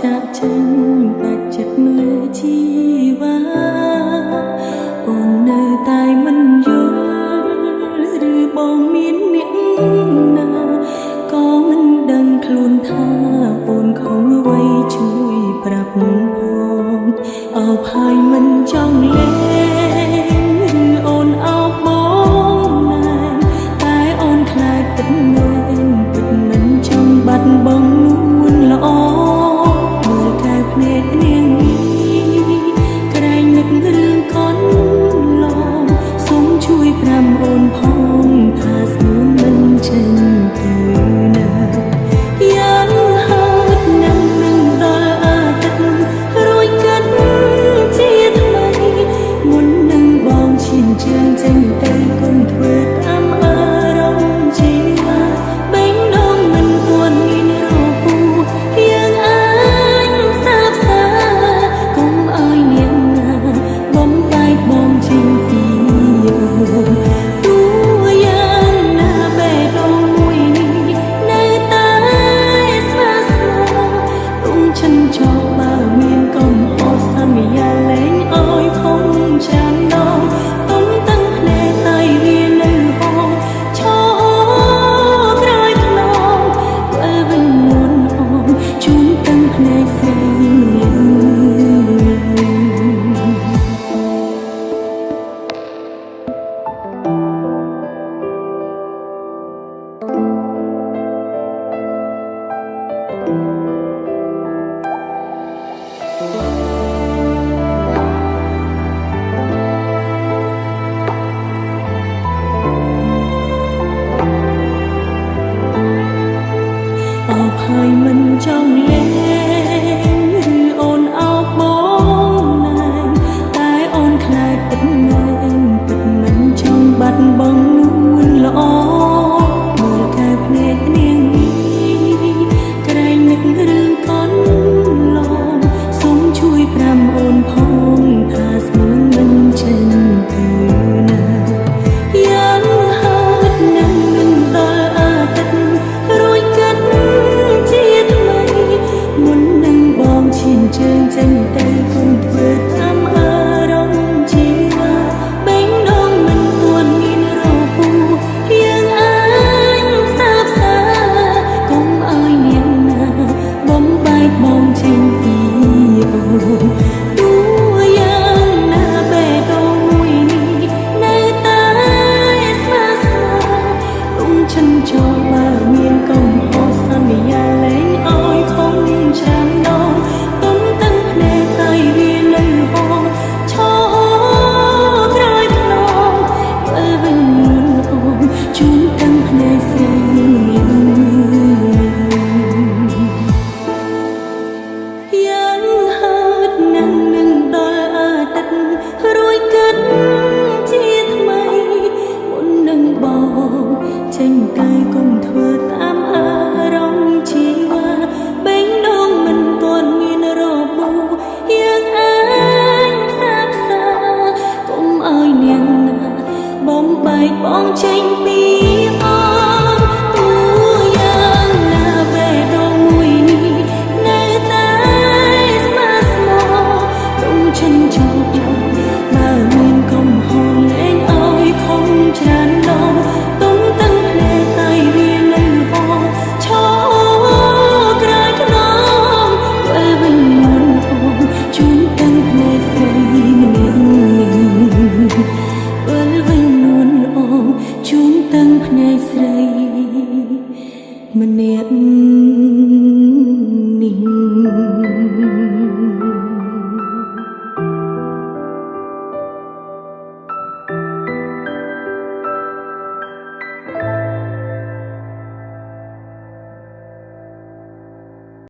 ចាក់ចេញដាច់ចិត្តមើលជីវ៉ាអូននៅតែមិនយល់ឬបងមានអ្នកណាក៏មិនដឹងខ្លួនថាអូនខំអ្វីជួយប្រាប់ផងអោបហើយមិនចង់លេងឬអូនអោបបងណែតែអូនខ្លាចទឹកមែនទឹកមិនចង់បាត់បង់នួនល្អមើលតែភ្នែកនាងនេះក្រែងនឹករឿងកូនឡងសូមជួយប្រាប់អូនផងថាស្នួនមិនចេញទៅណាយ៉ាងហឺតនឹងដល់អាទិត្យរួយកាត់ជាថ្មីមុននឹងបងឈានជើងចេញទៅកុំធ្វើតាមអារម្មណ៍ជាបេងដូងមិនទាន់មានរពូយ៉ាងអាចសាបសាកុំឲ្យនាងណាបំបែកបងចេញពីអូនទោះយ៉ាងណាបេះដូងមួយនេះនៅតែស្វាស្មោទុំឈិនចោលបើមានកំហុសសន្យាលែងឲ្យខំចាំដងទុំតឹងភ្នែកតែវានៅហោឈរក្រោយខ្នងវិលវិញនួនអងជូនតឹងភ្នែកស្រីម្នាក់អោបហើយមិនចង់លេងឬអូនអោបបងណែតែអូនខ្លាចទឹកមែនទឹកមិនចង់បាត់បង់នួនល្អមើលតែភ្នែកនាងនេះក្រែងនឹករឿងកូនឡងសូមជួយប្រាប់អូនផងថាស្នួនមិនចេញទៅណាយ៉ាងហឺតនឹងដល់អាទិត្យរួយកាត់ជាថ្មីមុននឹងបងឈានជើងចេញទៅកុំធ្វើតាមអារម្មណ៍ជាបេងដូងមិនទាន់មានរពូយ៉ាងអាចសាបសាកុំឲ្យនាងណាបំបែកបងចេញពីអូនទោះយ៉ាងណាបេះដូងមួយនេះនៅតែស្វាស្មោទុំឈិនចោលបើមានកំហុសសន្យាលែងឲ្យខំចាំដងទុំតឹងភ្នែកតែវានៅហោឈរក្រោយខ្នងវិលវិញនួនអងជូនតឹងភ្នែកស្រីម្នាក់យ៉ាងហឺតនឹងដល់អាទិត្យរួយកាត់ជាថ្មីមុននឹងបងចេញទៅកុំធ្វើតាមអារម្មណ៍ជីវ៉ាបេងដូងមិនទាន់មានរពូយ៉ាងអាចសាបសាកុំឲ្យនាងណាបំបែកបងចេញពីអូនទោះយ៉ាងណាបេះដូងមួយនេះនៅតែស្វាស្មោទុំឈិនចោលបើមានកំហុសលែងឲ្យខំច្រើនដងទុំតឹងភ្នែកតែវានៅហោឈរក្រោយខ្នងវិលវិញនួនអងជូនតឹងភ្នែកស្រីម្នាក់វិលវិញនួនអងជូនតឹងភ្នែកស្រីម្នាក់